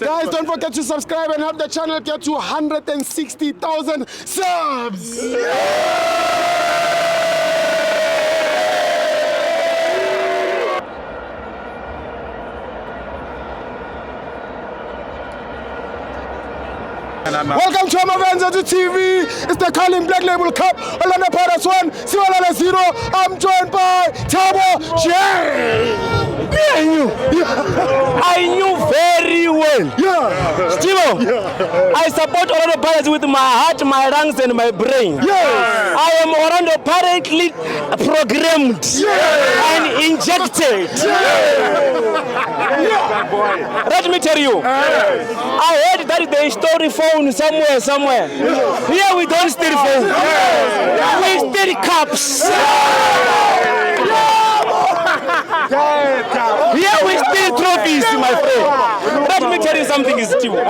Guys, don't forget to subscribe and help the channel get to 160,000 subs. Welcome to Amavenza TV. It's the Carling Black Label Cup. Orlando Pirates 1, Siwalala 0. I'm joined by Thabo J. I knew very well. Yeah. Steve, Yeah. I support Orlando Pirates with my heart, my lungs, and my brain. Yes. I am Orlando Pirates programmed and injected. Let me tell you, I heard that they stole phone somewhere. Here we don't steal phone. We steal cups. Here we steal trophies, my friend. Let me tell you something, Steve. All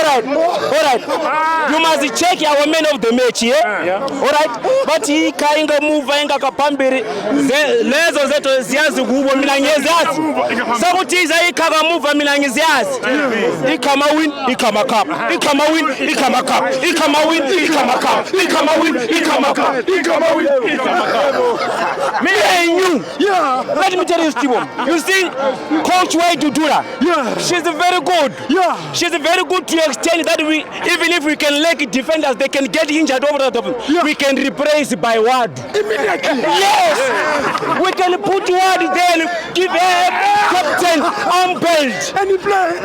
right. You must check our man of the match, yeah? All right. But he kainga move inga kapambiri. Lezo zetu ziyazi kubo milangezyazi. Sakutiza ikaga move milangezyazi. Ikama win, ikama cup. Ikama win, ikama cup. Ikama win, ikama cup. Ikama win, ikama cup. Ikama win, ikama cup. Me and you. Yeah. Let me tell you, Steve. You see, Coach Wade Dudura. Yeah. She's very good. Yeah. She's very good to extend that we, even if we can lack defenders, they can get injured over the top. Yeah. We can replace by Ward. Immediately. Yes. We can put Ward there and give her captain unbelt. And he play.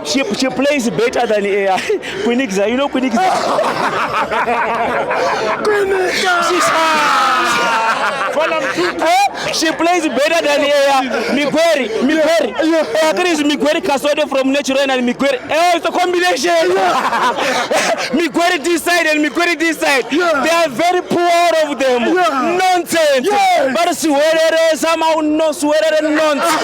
She plays better than Quinixa. You know Quinixa? She plays better than Migueri. Is Migueri Kasode from Natural and Migueri. It's a combination. Migueri this side and Migueri this side. They are very poor of them. Nonsense. But Suere somehow no Suere nonsense.